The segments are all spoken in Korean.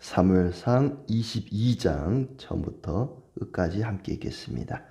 사무엘상 22장 처음부터 끝까지 함께 읽겠습니다.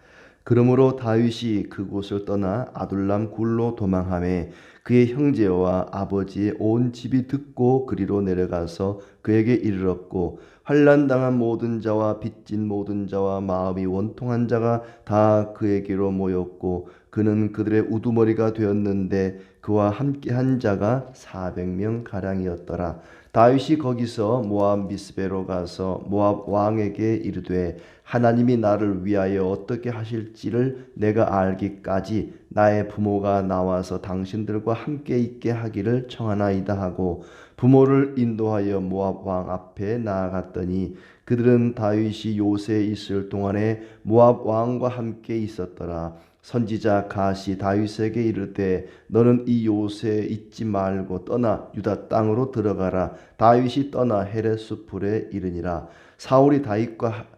그러므로 다윗이 그곳을 떠나 아둘람 굴로 도망하매 그의 형제와 아버지의 온 집이 듣고 그리로 내려가서 그에게 이르렀고, 환난당한 모든 자와 빚진 모든 자와 마음이 원통한 자가 다 그에게로 모였고, 그는 그들의 우두머리가 되었는데 그와 함께한 자가 400명 가량이었더라. 다윗이 거기서 모압 미스베로 가서 모압 왕에게 이르되, 하나님이 나를 위하여 어떻게 하실지를 내가 알기까지 나의 부모가 나와서 당신들과 함께 있게 하기를 청하나이다 하고 부모를 인도하여 모압 왕 앞에 나아갔더니, 그들은 다윗이 요새에 있을 동안에 모압 왕과 함께 있었더라. 선지자 갓이 다윗에게 이르되, 너는 이 요새에 있지 말고 떠나 유다 땅으로 들어가라. 다윗이 떠나 헤레스풀에 이르니라. 사울이 다윗과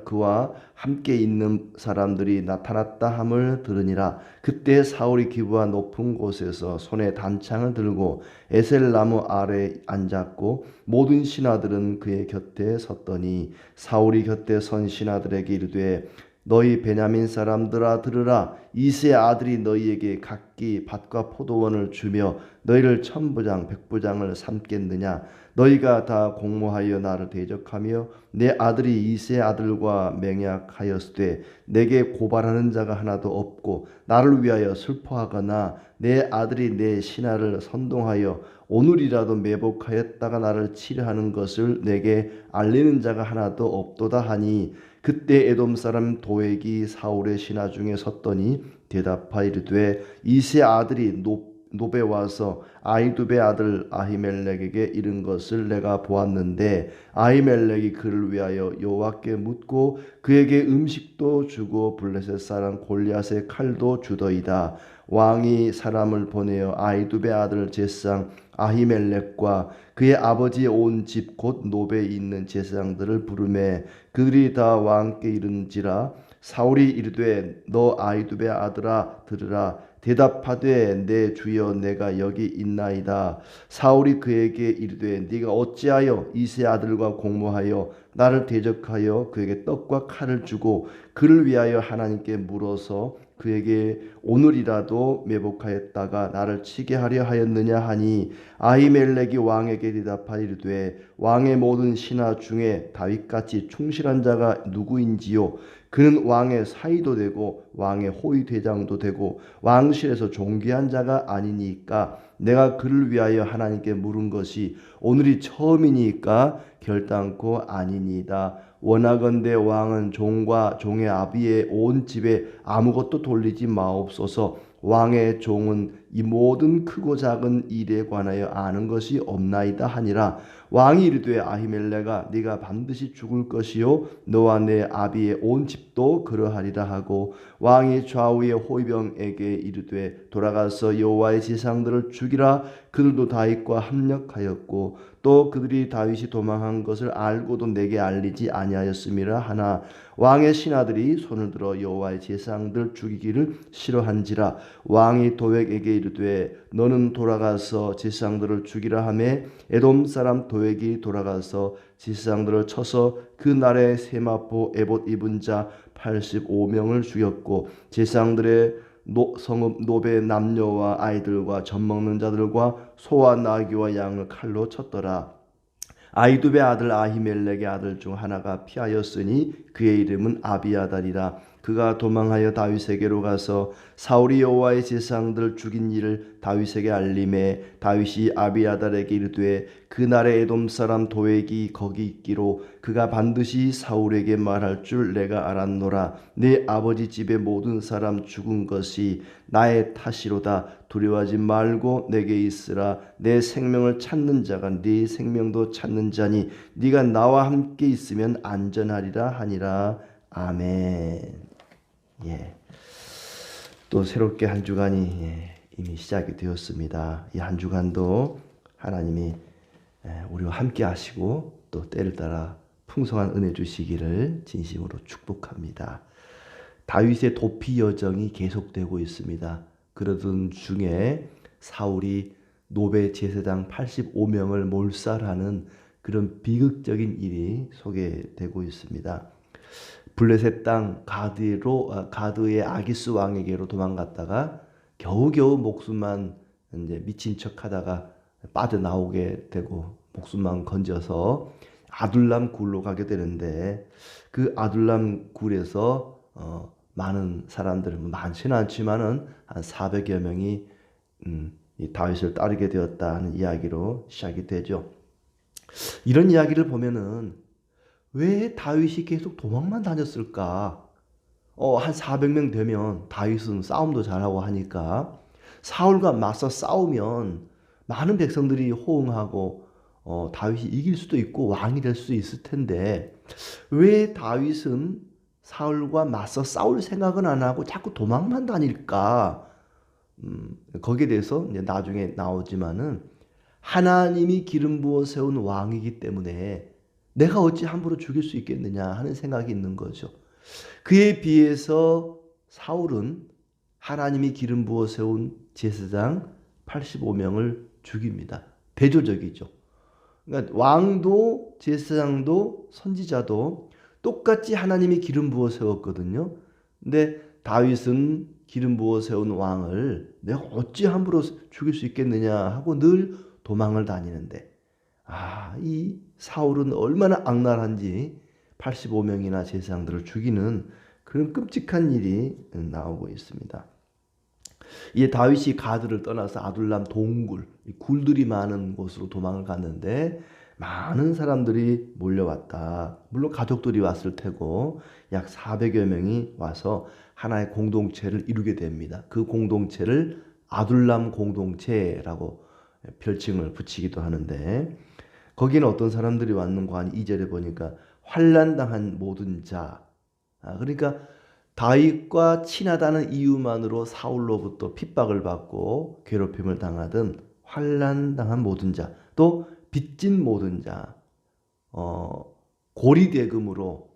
그와 함께 있는 사람들이 나타났다 함을 들으니라. 그때 사울이 기브아 높은 곳에서 손에 단창을 들고 에셀나무 아래 앉았고, 모든 신하들은 그의 곁에 섰더니, 사울이 곁에 선 신하들에게 이르되, 너희 베냐민 사람들아 들으라. 이새의 아들이 너희에게 각기 밭과 포도원을 주며 너희를 천부장 백부장을 삼겠느냐? 너희가 다 공모하여 나를 대적하며 내 아들이 이새의 아들과 맹약하였으되 내게 고발하는 자가 하나도 없고, 나를 위하여 슬퍼하거나 내 아들이 내 신하를 선동하여 오늘이라도 매복하였다가 나를 치려하는 것을 내게 알리는 자가 하나도 없도다 하니, 그때 에돔 사람 도액이 사울의 신하 중에 섰더니 대답하여 이르되, 이새의 아들이 노베 와서 아히두베 아들 아히멜렉에게 이른 것을 내가 보았는데, 아히멜렉이 그를 위하여 여호와께 묻고 그에게 음식도 주고 블레셋 사람 골리앗의 칼도 주더이다. 왕이 사람을 보내어 아히두베 아들 제사장 아히멜렉과 그의 아버지의 온 집 곧 노베에 있는 제사장들을 부르매 그들이 다 왕께 이른지라. 사울이 이르되, 너 아히두베 아들아 들으라. 대답하되, 내 주여 내가 여기 있나이다. 사울이 그에게 이르되, 네가 어찌하여 이새 아들과 공모하여 나를 대적하여 그에게 떡과 칼을 주고 그를 위하여 하나님께 물어서 그에게 오늘이라도 매복하였다가 나를 치게 하려 하였느냐 하니, 아히멜렉이 왕에게 대답하여 이르되, 왕의 모든 신하 중에 다윗같이 충실한 자가 누구인지요? 그는 왕의 사위도 되고 왕의 호위 대장도 되고 왕실에서 존귀한 자가 아니니까 내가 그를 위하여 하나님께 물은 것이 오늘이 처음이니까 결단코 아니니이다. 원하건대 왕은 종과 종의 아비의 온 집에 아무것도 돌리지 마옵소서. 왕의 종은 이 모든 크고 작은 일에 관하여 아는 것이 없나이다 하니라. 왕이 이르되, 아히멜렉아 네가 반드시 죽을 것이요 너와 내 아비의 온 집도 그러하리라 하고, 왕이 좌우의 호위병에게 이르되, 돌아가서 여호와의 제사장들을 죽이라. 그들도 다윗과 합력하였고 또 그들이 다윗이 도망한 것을 알고도 내게 알리지 아니하였음이라 하나, 왕의 신하들이 손을 들어 여호와의 제사장들 죽이기를 싫어한지라. 왕이 도액에게 이르되, 너는 돌아가서 제사장들을 죽이라 하매 에돔 사람 도액이 돌아가서 제사장들을 쳐서 그 날에 세마포 에봇 입은 자 85명을 죽였고, 제사장들의 성읍 노베 남녀와 아이들과 젖 먹는 자들과 소와 나귀와 양을 칼로 쳤더라. 아히두베 아들 아히멜렉의 아들 중 하나가 피하였으니 그의 이름은 아비아달이라. 그가 도망하여 다윗에게로 가서 사울이 여호와의 제사장들 죽인 일을 다윗에게 알림해 다윗이 아비아달에게 이르되, 그날에 에돔 사람 도액이 거기 있기로 그가 반드시 사울에게 말할 줄 내가 알았노라. 내 아버지 집의 모든 사람 죽은 것이 나의 탓이로다. 두려워하지 말고 내게 있으라. 내 생명을 찾는 자가 네 생명도 찾는 자니 네가 나와 함께 있으면 안전하리라 하니라. 아멘. 또 새롭게 한 주간이 이미 시작이 되었습니다. 이 한 주간도 하나님이 우리와 함께 하시고 또 때를 따라 풍성한 은혜 주시기를 진심으로 축복합니다. 다윗의 도피 여정이 계속되고 있습니다. 그러던 중에 사울이 노베 제사장 85명을 몰살하는 그런 비극적인 일이 소개되고 있습니다. 블레셋 땅 가드의 아기스 왕에게로 도망갔다가 겨우겨우 목숨만 이제 미친 척하다가 빠져나오게 되고 목숨만 건져서 아둘람 굴로 가게 되는데, 그 아둘람 굴에서 많은 사람들, 많지는 않지만은 한 400여 명이 이 다윗을 따르게 되었다 하는 이야기로 시작이 되죠. 이런 이야기를 보면은 왜 다윗이 계속 도망만 다녔을까? 한 400명 되면 다윗은 싸움도 잘하고 하니까 사울과 맞서 싸우면 많은 백성들이 호응하고 다윗이 이길 수도 있고 왕이 될 수 있을 텐데, 왜 다윗은 사울과 맞서 싸울 생각은 안 하고 자꾸 도망만 다닐까? 거기에 대해서 이제 나중에 나오지만은, 하나님이 기름 부어 세운 왕이기 때문에 내가 어찌 함부로 죽일 수 있겠느냐 하는 생각이 있는 거죠. 그에 비해서 사울은 하나님이 기름 부어 세운 제사장 85명을 죽입니다. 대조적이죠. 그러니까 왕도 제사장도 선지자도 똑같이 하나님이 기름 부어 세웠거든요. 근데 다윗은 기름 부어 세운 왕을 내가 어찌 함부로 죽일 수 있겠느냐 하고 늘 도망을 다니는데, 이 사울은 얼마나 악랄한지 85명이나 제사장들을 죽이는 그런 끔찍한 일이 나오고 있습니다. 이에 다윗이 가드를 떠나서 아둘람 동굴, 굴들이 많은 곳으로 도망을 갔는데 많은 사람들이 몰려왔다. 물론 가족들이 왔을 테고 약 400여 명이 와서 하나의 공동체를 이루게 됩니다. 그 공동체를 아둘람 공동체라고 별칭을 붙이기도 하는데, 거기는 어떤 사람들이 왔는가 하니 2절에 보니까 환난당한 모든 자, 그러니까 다윗과 친하다는 이유만으로 사울로부터 핍박을 받고 괴롭힘을 당하던 환난당한 모든 자, 또 빚진 모든 자, 고리대금으로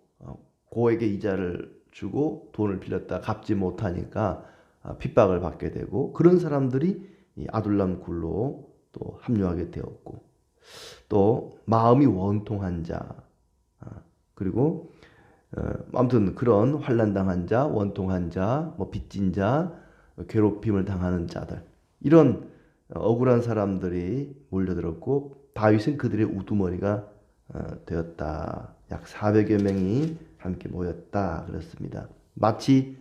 고에게 이자를 주고 돈을 빌렸다 갚지 못하니까 핍박을 받게 되고, 그런 사람들이 이 아둘람 굴로 또 합류하게 되었고, 또 마음이 원통한 자, 그리고 아무튼 그런 환난당한 자, 원통한 자, 빚진 자, 괴롭힘을 당하는 자들, 이런 억울한 사람들이 몰려들었고 다윗은 그들의 우두머리가 되었다. 약 400여 명이 함께 모였다 그랬습니다. 마치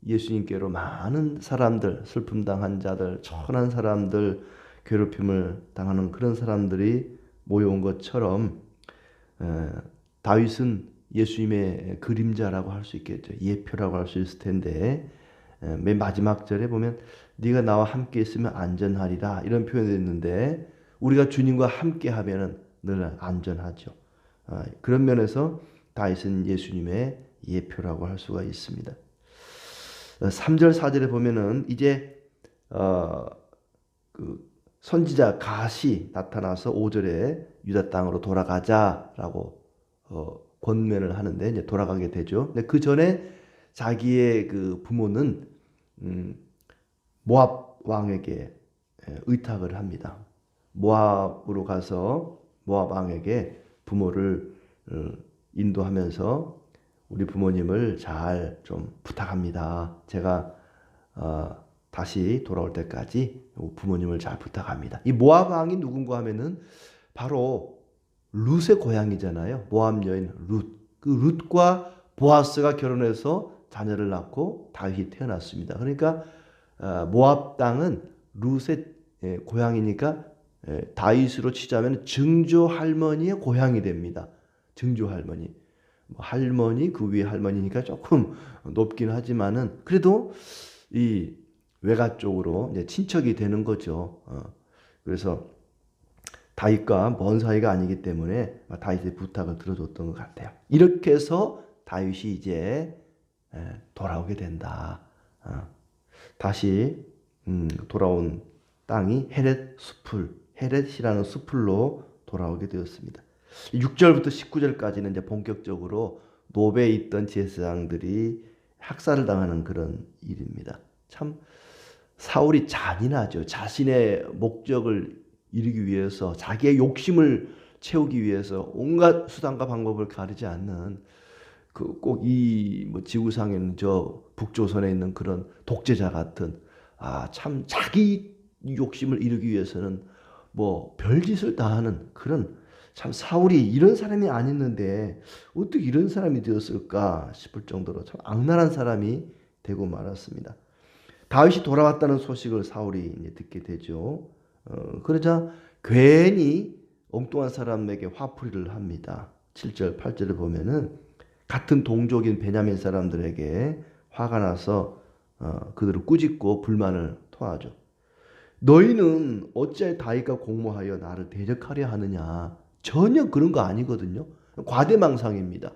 예수님께로 많은 사람들, 슬픔 당한 자들, 천한 사람들, 괴롭힘을 당하는 그런 사람들이 모여온 것처럼 다윗은 예수님의 그림자라고 할 수 있겠죠. 예표라고 할 수 있을 텐데, 맨 마지막 절에 보면 네가 나와 함께 있으면 안전하리라 이런 표현이 있는데, 우리가 주님과 함께 하면은 늘 안전하죠. 그런 면에서 다윗은 예수님의 예표라고 할 수가 있습니다. 3절 4절에 보면은 이제 그 선지자 갓이 나타나서 5절에 유다 땅으로 돌아가자라고 권면을 하는데 이제 돌아가게 되죠. 근데 그 전에 자기의 그 부모는 모압 왕에게 의탁을 합니다. 모압으로 가서 모압 왕에게 부모를 인도하면서 우리 부모님을 잘 좀 부탁합니다. 제가 다시 돌아올 때까지 부모님을 잘 부탁합니다. 이 모압 왕이 누군가 하면은 바로 룻의 고향이잖아요. 모압 여인 룻. 그 룻과 보아스가 결혼해서 자녀를 낳고 다윗이 태어났습니다. 그러니까 모압 땅은 룻의 고향이니까 다윗으로 치자면 증조 할머니의 고향이 됩니다. 증조 할머니. 할머니 그 위에 할머니니까 조금 높긴 하지만은 그래도 이 외가 쪽으로 이제 친척이 되는 거죠. 그래서 다윗과 먼 사이가 아니기 때문에 다윗의 부탁을 들어줬던 것 같아요. 이렇게 해서 다윗이 이제 돌아오게 된다. 다시 돌아온 땅이 헤렛이라는 숲으로 돌아오게 되었습니다. 6절부터 19절까지는 이제 본격적으로 노베에 있던 제사장들이 학살을 당하는 그런 일입니다. 참 사울이 잔인하죠. 자신의 목적을 이루기 위해서 자기의 욕심을 채우기 위해서 온갖 수단과 방법을 가리지 않는 그 꼭 이 뭐 지구상에는 저 북조선에 있는 그런 독재자 같은 참 자기 욕심을 이루기 위해서는 뭐 별짓을 다 하는 그런 참 사울이 이런 사람이 아니었는데 어떻게 이런 사람이 되었을까 싶을 정도로 참 악랄한 사람이 되고 말았습니다. 다윗이 돌아왔다는 소식을 사울이 이제 듣게 되죠. 그러자 괜히 엉뚱한 사람에게 화풀이를 합니다. 7절, 8절을 보면은 같은 동족인 베냐민 사람들에게 화가 나서 그들을 꾸짖고 불만을 토하죠. 너희는 어찌하여 다윗과 공모하여 나를 대적하려 하느냐. 전혀 그런 거 아니거든요. 과대망상입니다.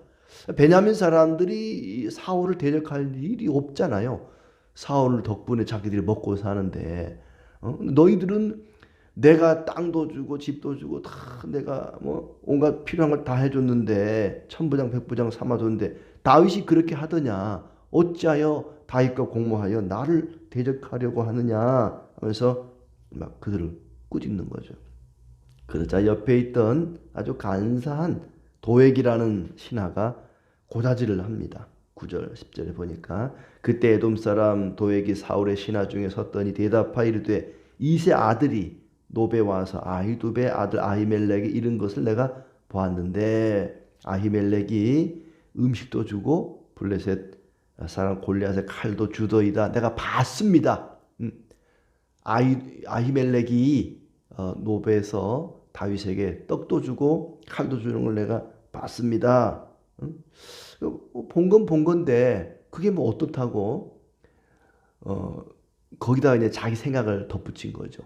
베냐민 사람들이 사울을 대적할 일이 없잖아요. 사울 덕분에 자기들이 먹고 사는데 너희들은 내가 땅도 주고 집도 주고 다 내가 뭐 온갖 필요한 걸 다 해줬는데 천부장 백부장 삼아줬는데 다윗이 그렇게 하더냐. 어찌하여 다윗과 공모하여 나를 대적하려고 하느냐 하면서 막 그들을 꾸짖는 거죠. 그러자 옆에 있던 아주 간사한 도액이라는 신하가 고자질을 합니다. 9절 10절에 보니까 그때 에돔 사람 도액이 사울의 신하 중에 섰더니 대답하여 이르되 이세 아들이 노베 와서 아히두베 아들 아히멜렉이 이른 것을 내가 보았는데 아히멜렉이 음식도 주고 블레셋 사람 골리앗의 칼도 주더이다. 내가 봤습니다. 아히멜렉이 노베에서 다윗에게 떡도 주고 칼도 주는 걸 내가 봤습니다. 본 건 본 건데 그게 뭐 어떻다고 거기다 이제 자기 생각을 덧붙인 거죠.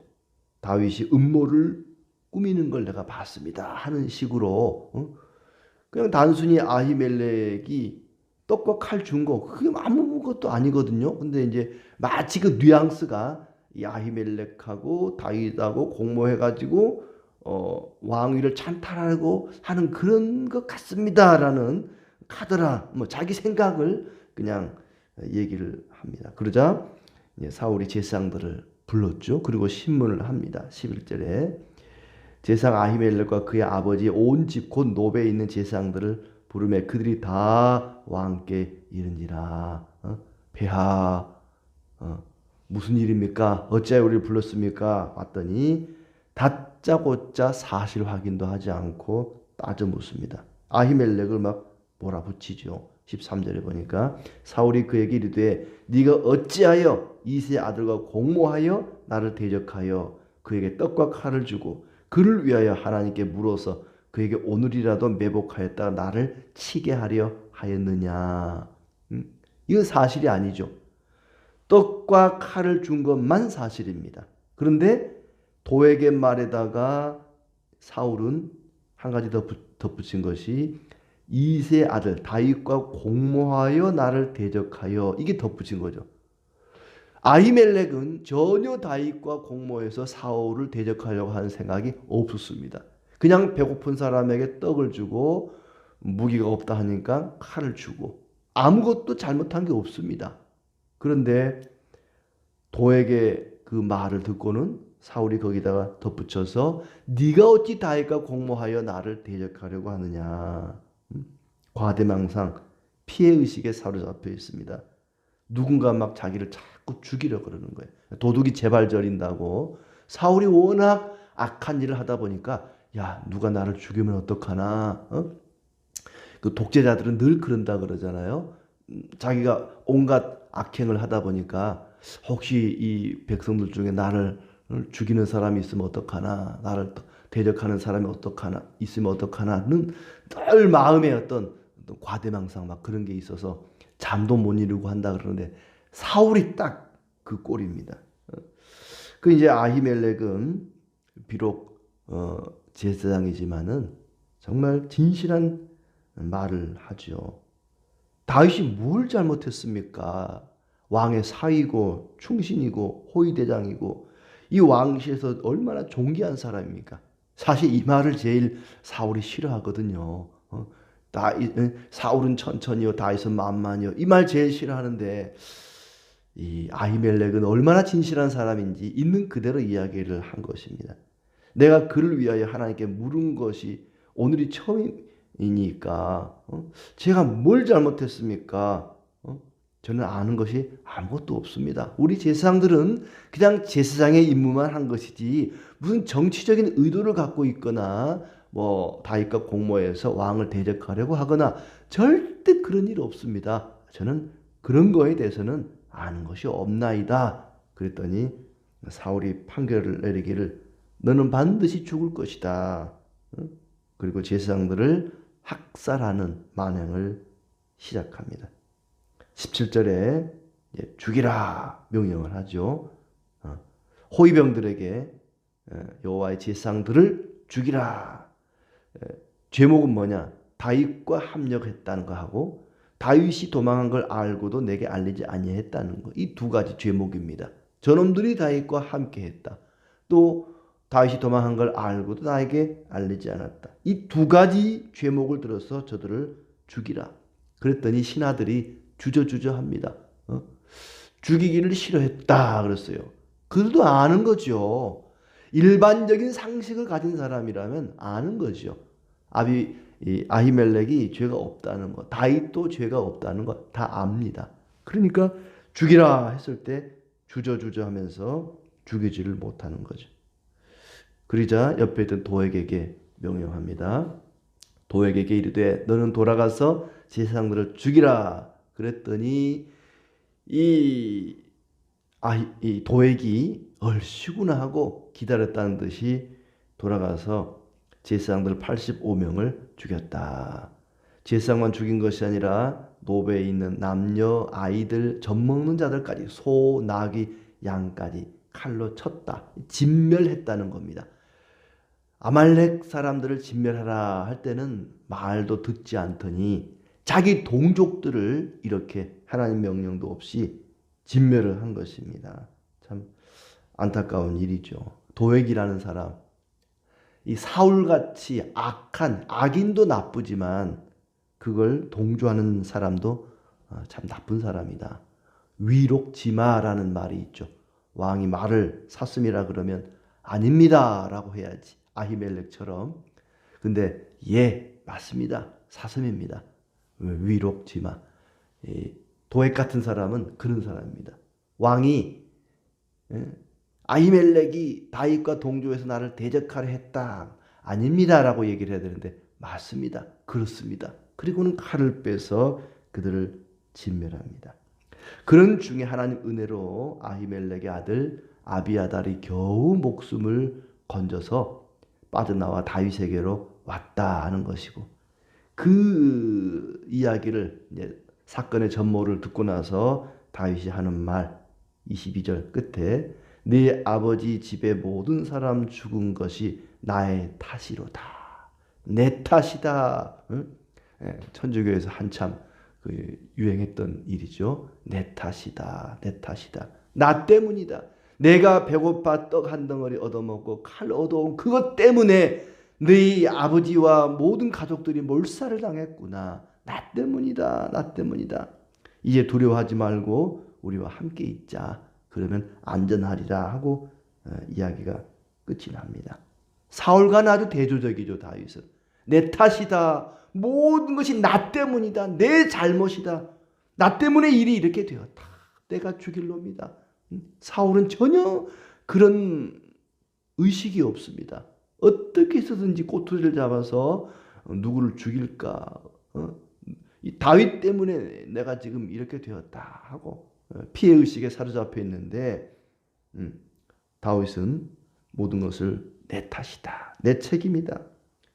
다윗이 음모를 꾸미는 걸 내가 봤습니다 하는 식으로 그냥 단순히 아히멜렉이 떡과 칼 준 거 그게 아무것도 아니거든요. 근데 이제 마치 그 뉘앙스가 이 아히멜렉하고 다윗하고 공모해가지고 왕위를 찬탈하고 하는 그런 것 같습니다라는 카더라 뭐 자기 생각을 그냥 얘기를 합니다. 그러자 사울이 제사장들을 불렀죠. 그리고 신문을 합니다. 11절에 제사장 아히멜렉과 그의 아버지 온 집 곧 노베에 있는 제사장들을 부르매 그들이 다 왕께 이르니라. 폐하 무슨 일입니까? 어찌하여 우리를 불렀습니까? 왔더니 다짜고짜 사실 확인도 하지 않고 따져 묻습니다. 아히멜렉을 막 몰아붙이죠. 13절에 보니까 사울이 그에게 이르되 네가 어찌하여 이세 아들과 공모하여 나를 대적하여 그에게 떡과 칼을 주고 그를 위하여 하나님께 물어서 그에게 오늘이라도 매복하였다가 나를 치게 하려 하였느냐. 이건 사실이 아니죠. 떡과 칼을 준 것만 사실입니다. 그런데 도액의 말에다가 사울은 한 가지 더 덧붙인 것이 이세 아들 다윗과 공모하여 나를 대적하여 이게 덧붙인 거죠. 아히멜렉은 전혀 다윗과 공모해서 사울을 대적하려고 하는 생각이 없었습니다. 그냥 배고픈 사람에게 떡을 주고 무기가 없다 하니까 칼을 주고 아무것도 잘못한 게 없습니다. 그런데 도에게 그 말을 듣고는 사울이 거기다가 덧붙여서 네가 어찌 다윗과 공모하여 나를 대적하려고 하느냐. 과대망상, 피해의식에 사로잡혀 있습니다. 누군가 막 자기를 자꾸 죽이려고 그러는 거예요. 도둑이 제발 저린다고. 사울이 워낙 악한 일을 하다 보니까 야 누가 나를 죽이면 어떡하나. 그 독재자들은 늘 그런다 그러잖아요. 자기가 온갖 악행을 하다 보니까 혹시 이 백성들 중에 나를 죽이는 사람이 있으면 어떡하나. 나를 대적하는 사람이 어떡하나 있으면 어떡하나는 늘 마음에 어떤 과대망상 막 그런 게 있어서 잠도 못 이루고 한다 그러는데 사울이 딱 그 꼴입니다. 그 이제 아히멜렉은 비록 제사장이지만은 정말 진실한 말을 하죠. 다윗이 뭘 잘못했습니까? 왕의 사위고 충신이고 호위대장이고 이 왕실에서 얼마나 존귀한 사람입니까? 사실 이 말을 제일 사울이 싫어하거든요. 사울은 천천히요 다윗은 만만히요 이 말 제일 싫어하는데 이 아히멜렉은 얼마나 진실한 사람인지 있는 그대로 이야기를 한 것입니다. 내가 그를 위하여 하나님께 물은 것이 오늘이 처음이니까 제가 뭘 잘못했습니까? 저는 아는 것이 아무것도 없습니다. 우리 제사장들은 그냥 제사장의 임무만 한 것이지 무슨 정치적인 의도를 갖고 있거나 뭐 다윗과 공모해서 왕을 대적하려고 하거나 절대 그런 일 없습니다. 저는 그런 거에 대해서는 아는 것이 없나이다. 그랬더니 사울이 판결을 내리기를 너는 반드시 죽을 것이다. 그리고 제사장들을 학살하는 만행을 시작합니다. 17절에 죽이라 명령을 하죠. 호위병들에게 여호와의 제사장들을 죽이라. 죄목은 뭐냐? 다윗과 합력했다는 거 하고 다윗이 도망한 걸 알고도 내게 알리지 아니했다는 거. 이 두 가지 죄목입니다. 저놈들이 다윗과 함께했다. 또 다윗이 도망한 걸 알고도 나에게 알리지 않았다. 이 두 가지 죄목을 들어서 저들을 죽이라. 그랬더니 신하들이 주저주저합니다. 죽이기를 싫어했다 그랬어요. 그들도 아는 거죠. 일반적인 상식을 가진 사람이라면 아는 거죠. 아히멜렉이 죄가 없다는 거, 다윗도 죄가 없다는 거 다 압니다. 그러니까 죽이라 했을 때 주저주저하면서 죽이지를 못하는 거죠. 그러자 옆에 있던 도액에게 명령합니다. 도액에게 이르되 너는 돌아가서 제사장들을 죽이라. 그랬더니 이 도액이 얼씨구나 하고 기다렸다는 듯이 돌아가서 제사장들 85명을 죽였다. 제사장만 죽인 것이 아니라 노베에 있는 남녀, 아이들, 젖 먹는 자들까지 소, 나귀, 양까지 칼로 쳤다. 진멸했다는 겁니다. 아말렉 사람들을 진멸하라 할 때는 말도 듣지 않더니 자기 동족들을 이렇게 하나님 명령도 없이 진멸을 한 것입니다. 참 안타까운 일이죠. 도액이라는 사람, 이 사울같이 악한 악인도 나쁘지만 그걸 동조하는 사람도 참 나쁜 사람이다. 위록지마라는 말이 있죠. 왕이 말을 샀음이라 그러면 아닙니다 라고 해야지. 아히멜렉처럼. 근데 맞습니다. 사슴입니다. 위록지마. 도액 같은 사람은 그런 사람입니다. 왕이 아히멜렉이 다윗과 동조해서 나를 대적하려 했다. 아닙니다 라고 얘기를 해야 되는데 맞습니다. 그렇습니다. 그리고는 칼을 빼서 그들을 진멸합니다. 그런 중에 하나님 은혜로 아히멜렉의 아들 아비아달이 겨우 목숨을 건져서 빠져나와 다윗에게로 왔다 하는 것이고, 그 이야기를 사건의 전모를 듣고 나서 다윗이 하는 말 22절 끝에 네 아버지 집의 모든 사람 죽은 것이 나의 탓이로다. 내 탓이다. 천주교에서 한참 유행했던 일이죠. 내 탓이다. 내 탓이다. 나 때문이다. 내가 배고파 떡 한 덩어리 얻어먹고 칼 얻어온 그것 때문에 네 아버지와 모든 가족들이 몰살을 당했구나. 나 때문이다. 나 때문이다. 이제 두려워하지 말고 우리와 함께 있자. 그러면 안전하리라 하고 이야기가 끝이 납니다. 사울과는 아주 대조적이죠. 다윗은. 내 탓이다. 모든 것이 나 때문이다. 내 잘못이다. 나 때문에 일이 이렇게 되었다. 내가 죽일 놈이다. 사울은 전혀 그런 의식이 없습니다. 어떻게 해서든지 꼬투리를 잡아서 누구를 죽일까. 이 다윗 때문에 내가 지금 이렇게 되었다 하고 피해의식에 사로잡혀 있는데 다윗은 모든 것을 내 탓이다. 내 책임이다.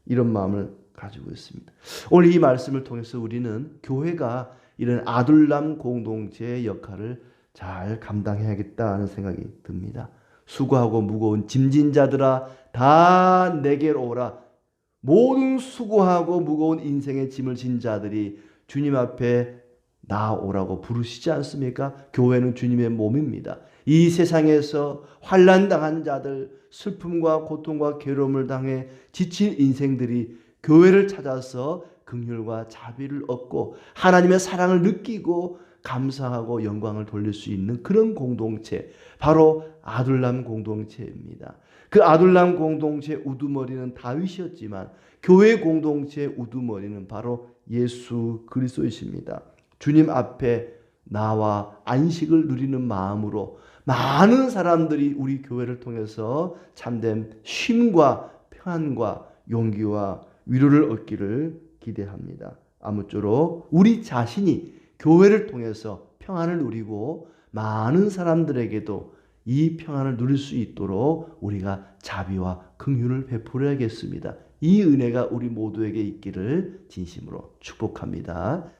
이런 마음을 가지고 있습니다. 오늘 이 말씀을 통해서 우리는 교회가 이런 아둘람 공동체의 역할을 잘 감당해야겠다 하는 생각이 듭니다. 수고하고 무거운 짐진 자들아 다 내게로 오라. 모든 수고하고 무거운 인생의 짐을 진 자들이 주님 앞에 나오라고 부르시지 않습니까? 교회는 주님의 몸입니다. 이 세상에서 환난당한 자들, 슬픔과 고통과 괴로움을 당해 지친 인생들이 교회를 찾아서 긍휼과 자비를 얻고 하나님의 사랑을 느끼고 감사하고 영광을 돌릴 수 있는 그런 공동체, 바로 아둘람 공동체입니다. 그 아둘람 공동체의 우두머리는 다윗이었지만 교회 공동체의 우두머리는 바로 예수 그리스도이십니다. 주님 앞에 나와 안식을 누리는 마음으로 많은 사람들이 우리 교회를 통해서 참된 쉼과 평안과 용기와 위로를 얻기를 기대합니다. 아무쪼록 우리 자신이 교회를 통해서 평안을 누리고 많은 사람들에게도 이 평안을 누릴 수 있도록 우리가 자비와 긍휼을 베풀어야겠습니다. 이 은혜가 우리 모두에게 있기를 진심으로 축복합니다.